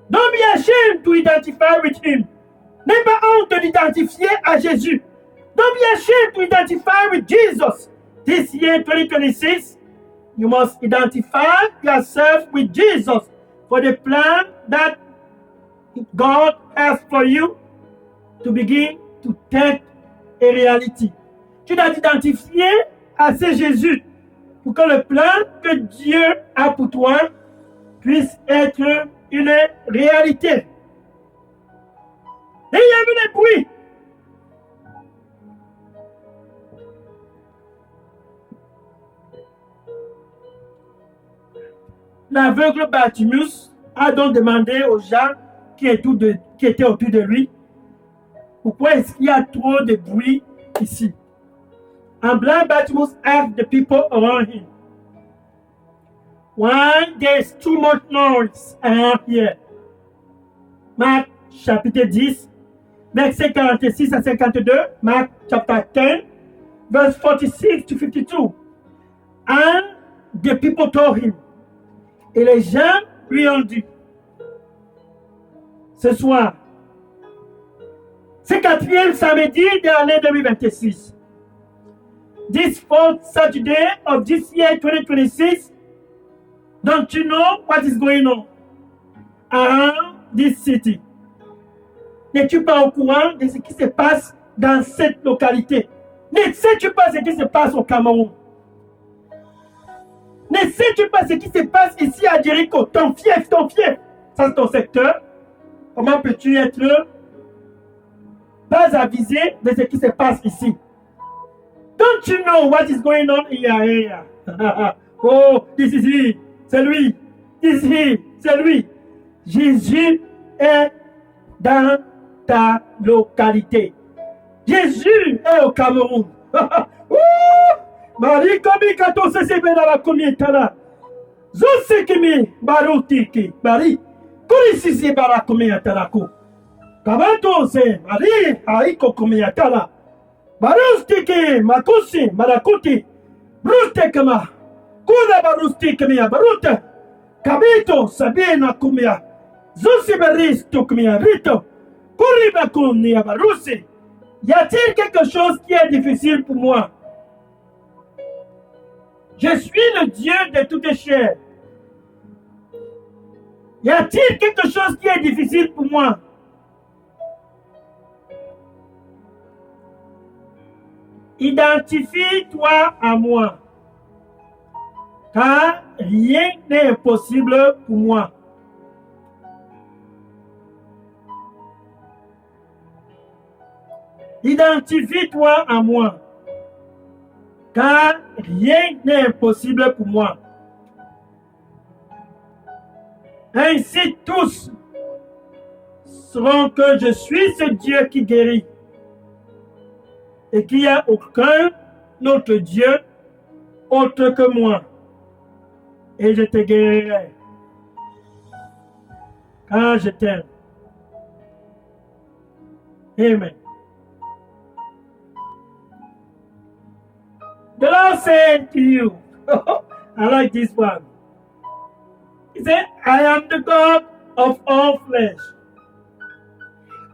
Don't be ashamed to identify with him. N'aie pas honte de l'identifier à Jésus. Don't be ashamed to identify with Jesus. This year, 2026, you must identify yourself with Jesus for the plan that God has for you to begin to take a reality. Tu dois t'identifier à ce Jésus pour que le plan que Dieu a pour toi puisse être une réalité. Et il y a des bruits. L'aveugle Bartimus a donc demandé aux gens qui étaient autour de lui, pourquoi est-ce qu'il y a trop de bruit ici? And blind Bartimaeus asked the people around him, why there's too much noise around here? Marc chapitre 10, versets 46 à 52, Marc chapter 10, verse 46 to 52. And the people told him, et les gens lui ont dit, ce soir, c'est quatrième samedi de l'année 2026. This fourth Saturday of this year 2026, don't you know what is going on around this city? N'es-tu pas au courant de ce qui se passe dans cette localité? Ne sais-tu pas ce qui se passe au Cameroun? Ne sais-tu pas ce qui se passe ici à Jéricho? Ton fief, ça c'est ton secteur. Comment peux-tu être pas avisé de ce qui se passe ici? Don't you know what is going on in your area? Oh, this is he. C'est lui. This is he. C'est lui. Jésus est dans ta localité. Jésus est au Cameroun. Marie komi kato sesebe na la komi tala. Zose kimi barutiki. Marie. Kuri sisi bara komi atalako. Kabato se Marie haiko komi atala. Barustiki makusi marakuti. Bruste kama. Kuna barusti kamia baruta. Kabito sabina kumia. Zusi baristo kumia rito. Kuriba kumia barusi. Y a-t-il quelque chose qui est difficile pour moi? Je suis le Dieu de toutes chairs. Y a-t-il quelque chose qui est difficile pour moi? Identifie-toi à moi, car rien n'est impossible pour moi. Identifie-toi à moi, car rien n'est impossible pour moi. Ainsi tous sauront que je suis ce Dieu qui guérit et qu'il n'y a aucun autre Dieu autre que moi. Et je te guérirai, car je t'aime. Amen. The Lord said to you, I like this one. He said, I am the God of all flesh.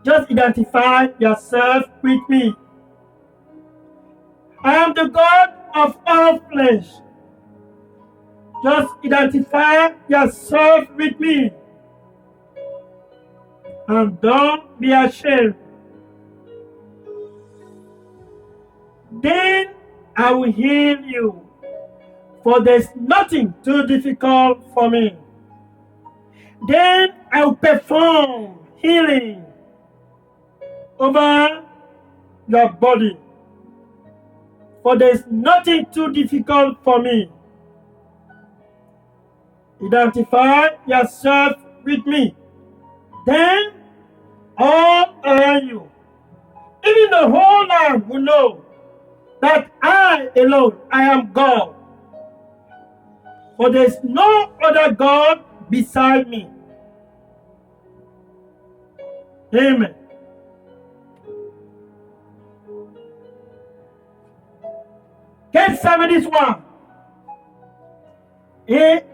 Just identify yourself with me. I am the God of all flesh. Just identify yourself with me. And don't be ashamed. Then I will heal you, for there's nothing too difficult for me. Then I will perform healing over your body, for there's nothing too difficult for me. Identify yourself with me. Then all around you, even the whole land will know that I alone, I am God. For there is no other God beside me. Amen. Quel samedi soir. Et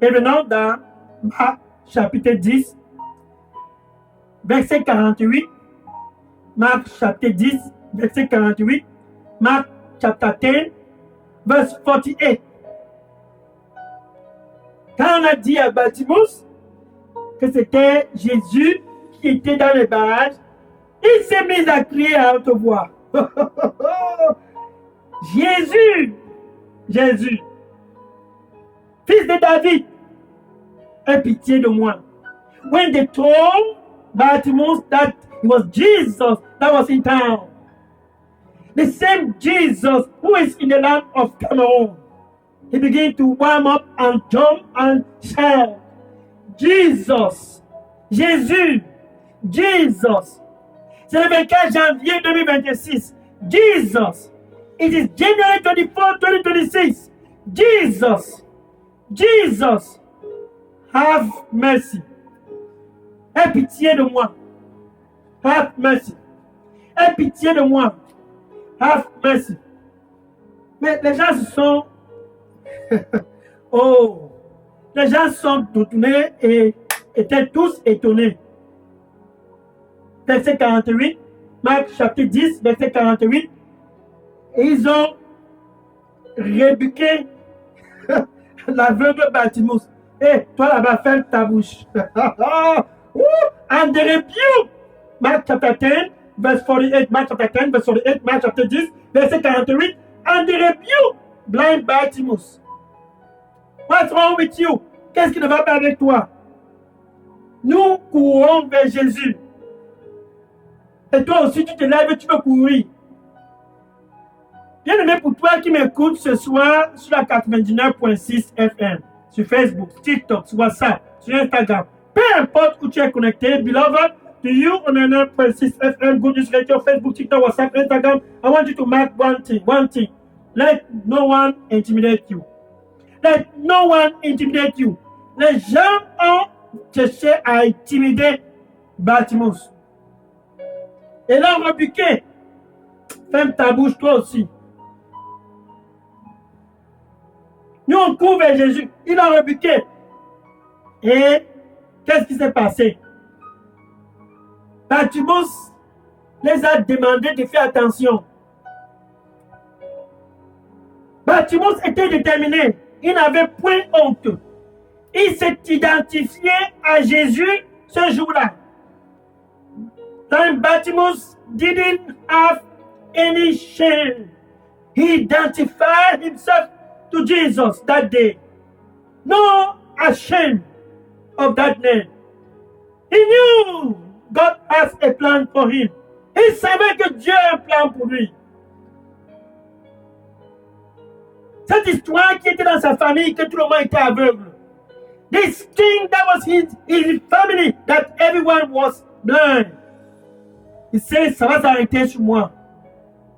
venant dans Marc chapitre 10, verset 48. Marc chapitre 10, verset 48. Marc chapter 10, verse 48. Quand on a dit à Bartimus que c'était Jésus qui était dans le barrage, il s'est mis à crier à haute voix. Jésus, Jésus, fils de David, aie pitié de moi. When they told Bartimaeus that it was Jesus that was in town, the same Jesus who is in the land of Cameroon, he began to warm up and jump and shout, Jesus, Jésus, Jesus. C'est le 24 janvier 2026. Jesus. It is January 24, 2026. Jesus. Jesus. Have mercy. Aie pitié de moi. Have mercy. Aie pitié de moi. Have mercy. Mais les gens se sont... oh! Les gens se sont tournés et étaient tous étonnés. Verset 48, Marc chapitre 10, verset 48. Et ils ont rébuqué l'aveugle Bartimaeus. Hey, toi là-bas, ferme ta bouche. And they rebuke. Mark chapter 10, verse 48, Mark chapter 10, verse 48, Mark chapter 10, verset 48. And they rebuke blind Bartimaeus. What's wrong with you? Qu'est-ce qui ne va pas avec toi? Nous courons vers Jésus. Et toi aussi, tu te lèves et tu veux courir. Bien aimé, pour toi qui m'écoute ce soir sur la 99.6 FM, sur Facebook, TikTok, sur WhatsApp, sur Instagram, peu importe où tu es connecté, beloved, to you on 99.6 FM, Good News Radio, Facebook, TikTok, WhatsApp, Instagram, I want you to mark one thing. Let no one intimidate you. Let no one intimidate you. Les gens ont cherché à intimider Bartimaeus. Et là, on rebuqué. Ferme ta bouche, toi aussi. Nous, on court vers Jésus. Il a rebuqué. Et qu'est-ce qui s'est passé? Bartimaeus les a demandé de faire attention. Bartimaeus était déterminé. Il n'avait point honte. Il s'est identifié à Jésus ce jour-là. Then Bartimaeus didn't have any shame. He identified himself to Jesus that day. No ashamed of that name. He knew God has a plan for him. Il savait que Dieu a un plan pour lui. Cette histoire qui était dans sa famille, que tout le monde était aveugle. This thing that was his family, that everyone was blind. Il sait, ça va s'arrêter sur moi.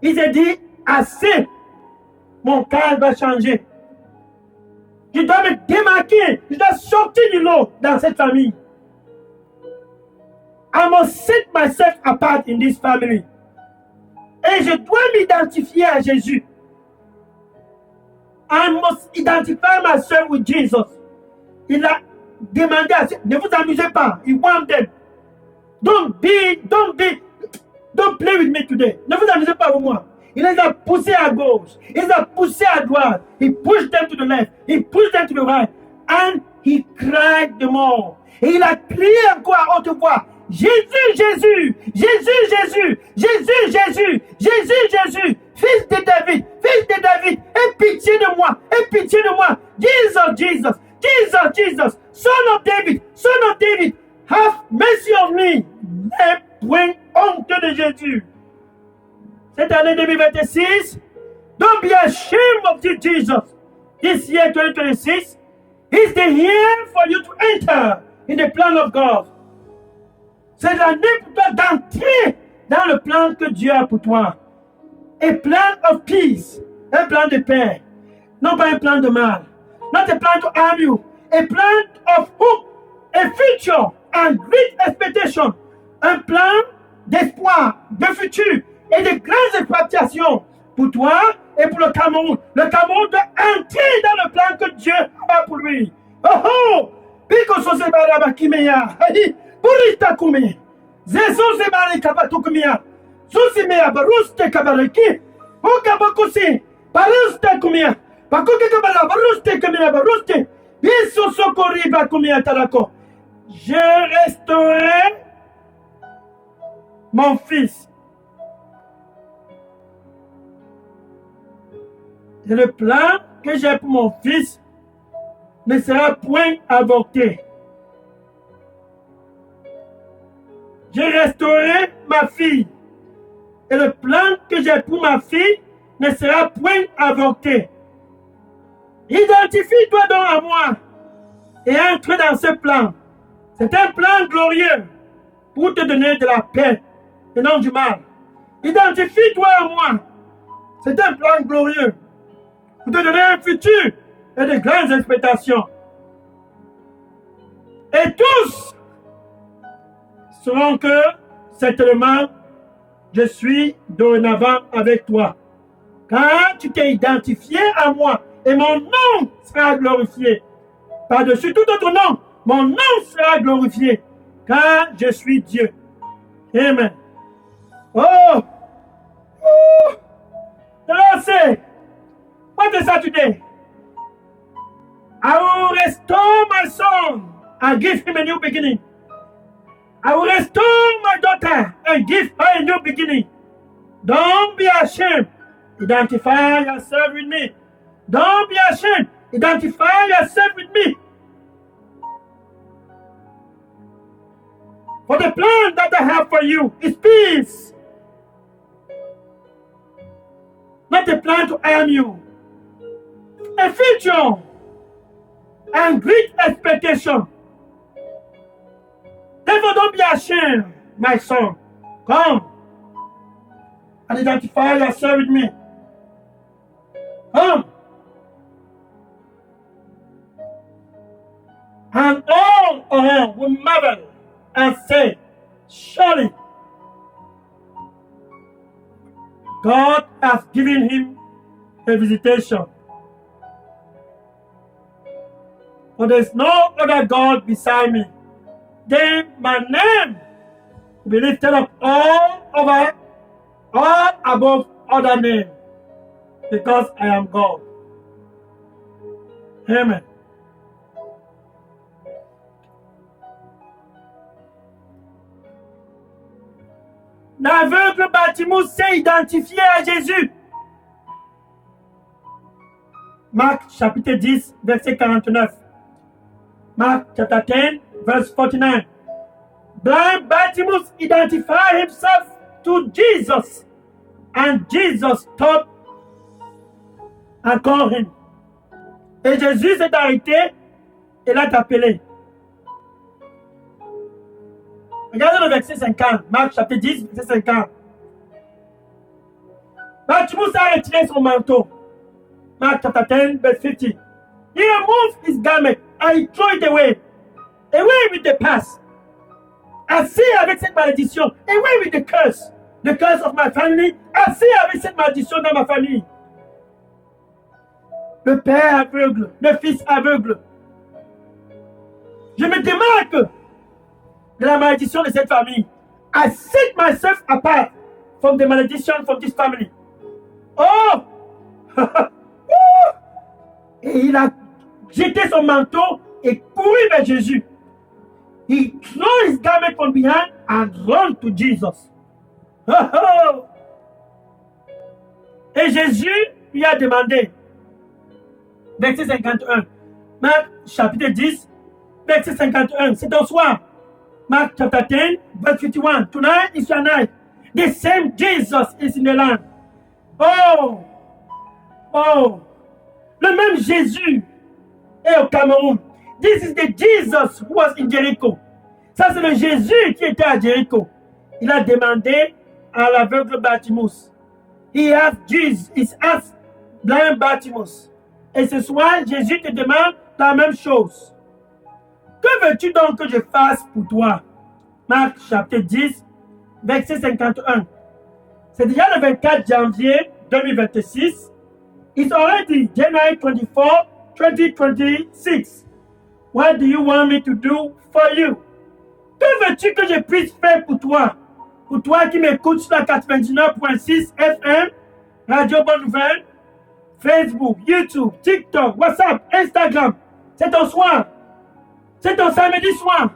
Il s'est dit, assez, mon cas va changer. Je dois me démarquer, je dois sortir du lot dans cette famille. I must set myself apart in this family. Et je dois m'identifier à Jésus. I must identify myself with Jesus. Il a demandé à ne vous amusez pas. He warned them. Don't play with me today. Ne vous amusez pas avec moi. Il les a poussés à gauche. Il les a poussés à droite. He pushed them to the left. He pushed them to the right. And he cried the more. Et il a crié encore à haute voix. Jésus, Jésus, Jésus, Jésus, Jésus, Jésus, Jésus, Jésus, fils de David, aie pitié de moi, aie pitié de moi. Jesus, Jesus, Jesus, Jesus, son of David, have mercy on me. N'aie point honte de Jésus. Cette année 2026, don't be ashamed of you, Jesus. This year 2026 is the year for you to enter in the plan of God. C'est l'année pour toi d'entrer dans le plan que Dieu a pour toi. A plan of peace, un plan de paix, non pas un plan de mal. Not a plan to harm you, a plan of hope, a future and great expectation. Un plan d'espoir, de futur et de grandes expectations pour toi et pour le Cameroun. Le Cameroun doit entrer dans le plan que Dieu a pour lui. Oh oh! Biko so se baraba kimeya. Hadi. Burita kume. Zezo se bari kabatu kumia. Susi mea baruste kabaraki. Hoka bakusi. Baruste kumia. Bakuke kabala baruste kumia baruste. Biso sokori bakumia talako. Je resterai mon fils. Et le plan que j'ai pour mon fils ne sera point avorté. Je restaurerai ma fille. Et le plan que j'ai pour ma fille ne sera point avorté. Identifie-toi donc à moi et entre dans ce plan. C'est un plan glorieux pour te donner de la paix et non du mal. Identifie-toi à moi. C'est un plan glorieux pour te donner un futur et de grandes expectations. Et tous sauront que certainement je suis dorénavant avec toi. Quand tu t'es identifié à moi et mon nom sera glorifié. Par-dessus tout autre nom, mon nom sera glorifié. Car je suis Dieu. Amen. Oh! Oh! The Lord said, what is that today? I will restore my son and give him a new beginning. I will restore my daughter and give her a new beginning. Don't be ashamed. Identify yourself with me. Don't be ashamed. Identify yourself with me. For the plan that I have for you is peace. Not a plan to harm you. A future and great expectation. Therefore, don't be ashamed, my son. Come and identify yourself with me. Come. And all around will marvel and say, surely God has given him a visitation. For there is no other God beside me. Then my name will be lifted up all over, all above other names, because I am God. Amen. L'aveugle Bartimée s'est identifié à Jésus. Marc chapitre 10, verset 49. Mark chapter 10, verse 49. Blind Bartimaeus identified himself to Jesus, and Jesus stopped and called him. Et Jésus s'est arrêté et l'a appelé. Regardez le verset 50, Marc chapitre 10, verset 50. Bartimaeus a retiré son manteau. Mark chapter 10, verse 50. He removed his garment and he threw it away. Away with the past. Assez avec cette malédiction. Away with the curse. The curse of my family. Assez avec cette malédiction dans ma famille. Le père aveugle, le fils aveugle. Je me démarque de la malédiction de cette famille. I set myself apart from the malediction from this family. Oh! Et il a jeté son manteau et couru vers Jésus. He threw his garment from behind and ran to Jesus. Oh! Et Jésus lui a demandé, verset 51, Marc chapitre 10, verset 51, c'est ton soir. Mark chapter 10, verse 51. Tonight is your night. The same Jesus is in the land. Oh! Oh! Le même Jésus est au Cameroun. This is the Jesus who was in Jericho. Ça, c'est le Jésus qui était à Jericho. Il a demandé à l'aveugle Bartimaeus. He asked Jesus, he asked blind Bartimaeus. Et ce soir, Jésus te demande la même chose. Que veux-tu donc que je fasse pour toi? Marc chapitre 10, verset 51. C'est déjà le 24 janvier 2026. It's already January 24, 2026. What do you want me to do for you? Que veux-tu que je puisse faire pour toi? Pour toi qui m'écoutes sur la 99.6 FM, Radio Bonne Nouvelle, Facebook, YouTube, TikTok, WhatsApp, Instagram. C'est ton soir. C'est ton samedi soir.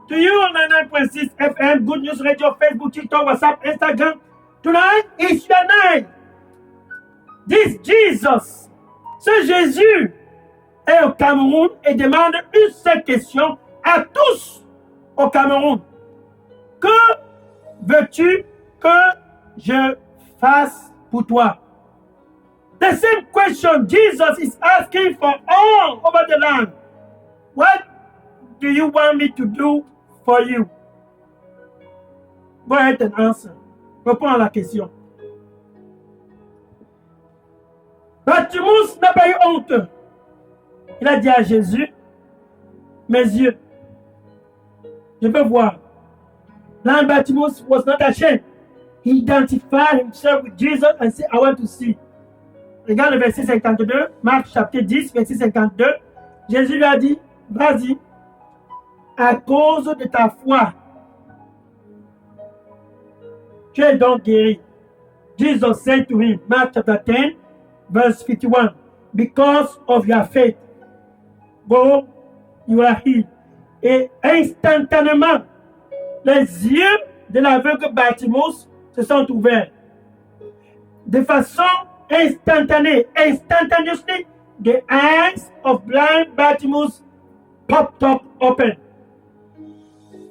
To you on 99.6 FM, Good News Radio, Facebook, TikTok, WhatsApp, Instagram. Tonight is your night. This Jesus, ce Jésus, est au Cameroun et demande une seule question à tous au Cameroun. Que veux-tu que je fasse pour toi? The same question Jesus is asking for all over the land. What do you want me to do for you? Go ahead and answer. Réponds à la question. Bartimaeus n'a pas eu honte. Il a dit à Jésus, mes yeux, je veux voir. Blind Bartimaeus was not ashamed. He identified himself with Jesus and said, I want to see. Regarde le verset 52, Marc chapitre 10, verset 52. Jésus lui a dit, vas-y, à cause de ta foi, tu es donc guéri. Jesus said to him, Mark chapter 10, verse 51, because of your faith, go, you are healed. Et instantanément, les yeux de l'aveugle Bartimaeus se sont ouverts. De façon instantanée, instantaneously, the eyes of blind Bartimaeus popped up open.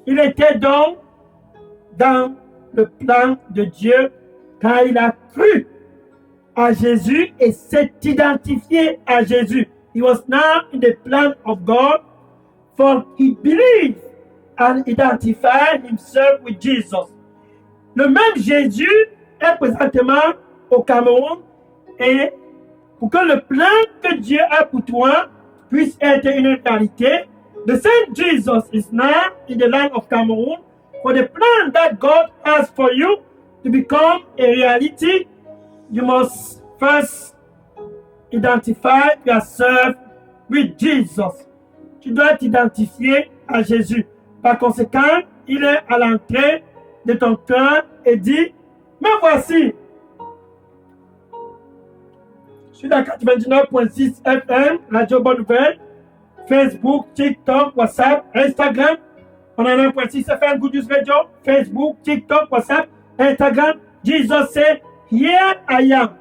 Il était donc dans le plan de Dieu car il a cru à Jésus et s'est identifié à Jésus. He was now in the plan of God, for he believed and identified himself with Jesus. Le même Jésus est présentement au Cameroun et pour que le plan que Dieu a pour toi puisse être une réalité, the same Jesus is now in the land of Cameroon. For the plan that God has for you to become a reality, you must first identify yourself with Jesus. Tu dois t'identifier à Jésus. Par conséquent, il est à l'entrée de ton cœur et dit, me voici. Sur la 99.6 FM, Radio Bonne Nouvelle, Facebook, TikTok, WhatsApp, Instagram. On a 1.6 FM, Good News Radio, Facebook, TikTok, WhatsApp, Instagram. Jesus said, here I am.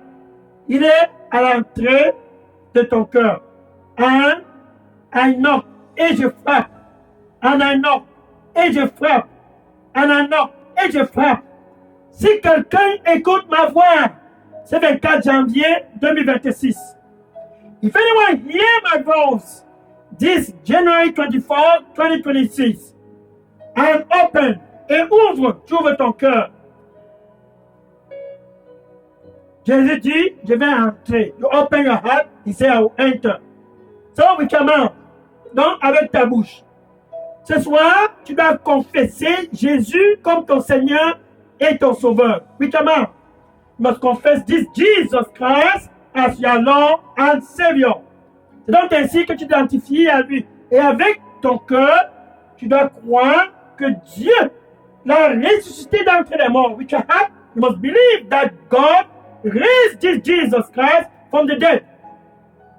Il est à l'entrée de ton cœur. And I knock, et je frappe. And I knock, et je frappe. And I knock, et je frappe. Si quelqu'un écoute ma voix, c'est 24 janvier 2026. If anyone hear my voice, this January 24, 2026, and open, et ouvre, tu ouvres ton cœur. Jésus dit, je vais entrer. You open your heart, he said, I will enter. So we come out. Donc, avec ta bouche. Ce soir, tu dois confesser Jésus comme ton Seigneur et ton Sauveur. We come out. You must confess this Jesus Christ as your Lord and Savior. C'est donc ainsi que tu t'identifies à lui. Et avec ton cœur, tu dois croire que Dieu l'a ressuscité d'entre les morts. With your heart, you must believe that God raised this Jesus Christ from the dead.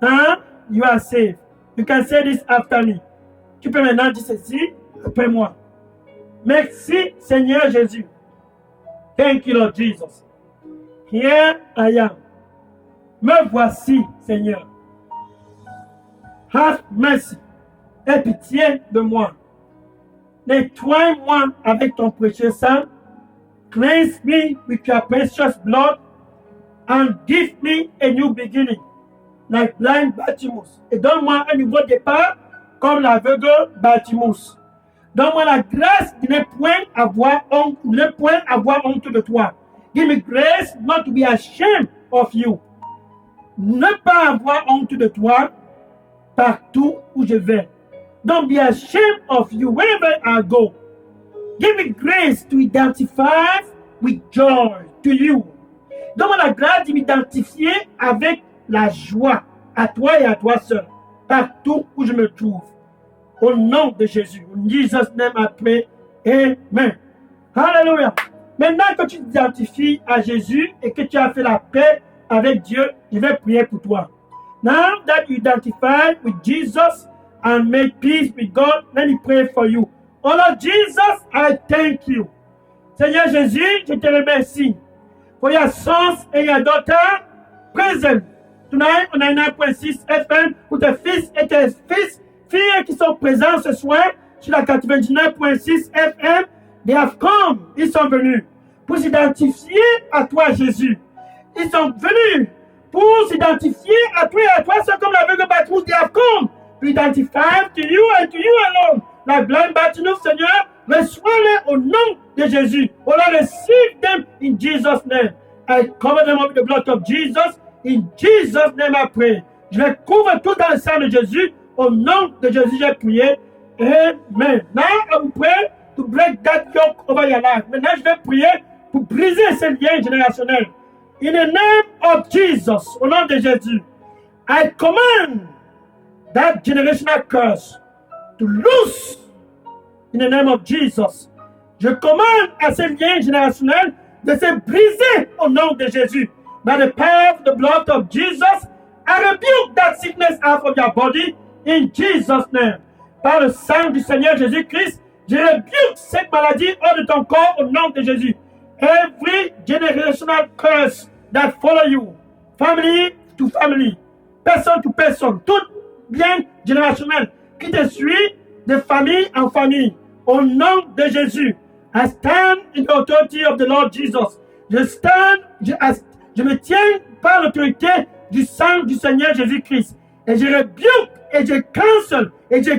And you are saved. You can say this after me. Tu peux maintenant dire ceci après moi. Merci Seigneur Jésus. Thank you Lord Jesus. Here I am. Me voici Seigneur. Have mercy. Aie pitié de moi. Nettoie-moi avec ton précieux sang. Cleanse me with your precious blood and give me a new beginning. Like blind Bartimaeus. Et donne-moi un nouveau départ comme l'aveugle Bartimaeus. Donne-moi la grâce de ne point avoir honte de toi. Give me grace not to be ashamed of you. Ne pas avoir honte de toi partout où je vais. Don't be ashamed of you wherever I go. Give me grace to identify with joy to you. Donne-moi la grâce de m'identifier avec la joie à toi et à toi seul, partout où je me trouve. Au nom de Jésus. In Jesus' name I pray. Amen. Hallelujah. Maintenant que tu t'identifies à Jésus et que tu as fait la paix avec Dieu, je vais prier pour toi. Now that you identify with Jesus and make peace with God, let me pray for you. Oh Lord Jesus, I thank you. Seigneur Jésus, je te remercie for your sons and your daughters present. Tonight on 99.6 FM, pour tes fils et tes filles qui sont présents ce soir sur la 99.6 FM, they have come, ils sont venus pour s'identifier à toi, Jésus. Ils sont venus pour s'identifier à toi et à toi. C'est comme l'aveugle Bartimaeus, they have come to identify to you and to you alone. Like blind Bartimaeus, Seigneur, reçois-les au nom de Jésus. Oh Lord, receive them in Jesus' name. I cover them up with the blood of Jesus. In Jesus' name I pray. Je les couvre tout dans le sang de Jésus. Au nom de Jésus, j'ai prié. Amen. Now I will pray to break that yoke over your life. Maintenant, je vais prier pour briser ces liens générationnels. In the name of Jesus, au nom de Jésus, I command that generational curse to loose in the name of Jesus. Je commande à ces liens générationnels de se briser au nom de Jésus. By the power of the blood of Jesus, I rebuke that sickness out of your body in Jesus' name. Par le sang du Seigneur Jésus-Christ, je rebuke cette maladie hors de ton corps au nom de Jésus. Every generational curse that follow you, family to family, person to person, tout bien générationnel qui te suit de famille en famille, au nom de Jésus. I stand in the authority of the Lord Jesus. Je me tiens par l'autorité du sang du Seigneur Jésus-Christ. Et je rebuke, et je cancel, et je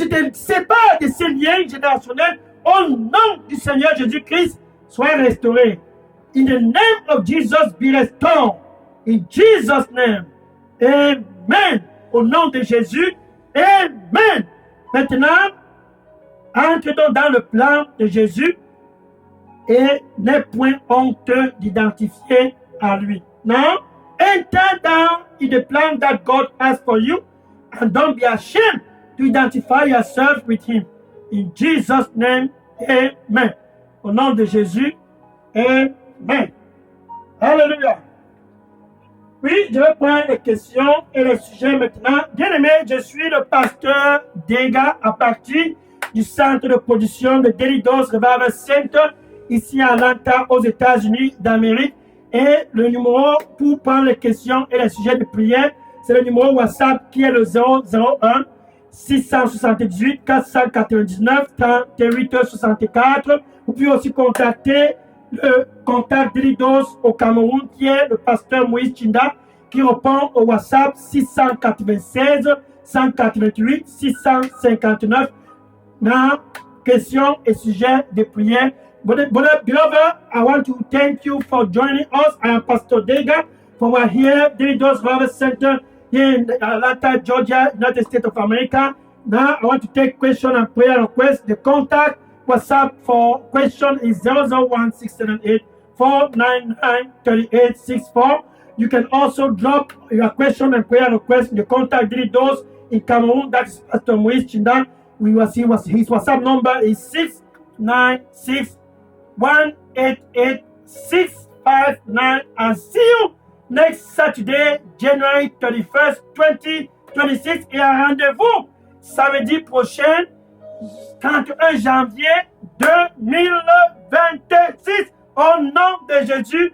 te sépare de ces liens générationnels au nom du Seigneur Jésus-Christ. Sois restauré. In the name of Jesus, be restored. In Jesus' name. Amen. Au nom de Jésus. Amen. Maintenant, entre donc dans le plan de Jésus et n'aie point honte d'identifier à lui. Now, enter down in the plan that God has for you and don't be ashamed to identify yourself with him. In Jesus' name, amen. Au nom de Jésus, amen. Hallelujah. Oui, je vais prendre les questions et les sujets maintenant. Bien-aimé, je suis le pasteur Dega à partir du centre de production de Daily Dose Revival Center ici à Atlanta, aux États-Unis d'Amérique. Et le numéro pour prendre les questions et les sujets de prière, c'est le numéro WhatsApp qui est le 001 678 499 38 64. Vous pouvez aussi contacter le contact Daily Dose au Cameroun qui est le pasteur Moïse Chinda qui répond au WhatsApp 696 188 659. Now, questions et sujets de prière. Beloved, I want to thank you for joining us. I am Pastor Dega from here, Daily Dose Revival Center here in Atlanta, Georgia, United States of America. Now, I want to take question and prayer requests. The contact WhatsApp for question is 001-678 499 3864. You can also drop your question and prayer request in the contact Daily Dose in Cameroon. That is Pastor Moïse Chinda. His WhatsApp number is 696 188 659. And see you next Saturday, January 31st, 2026. Et un rendez-vous samedi prochain, 31 janvier 2026. Au nom de Jésus,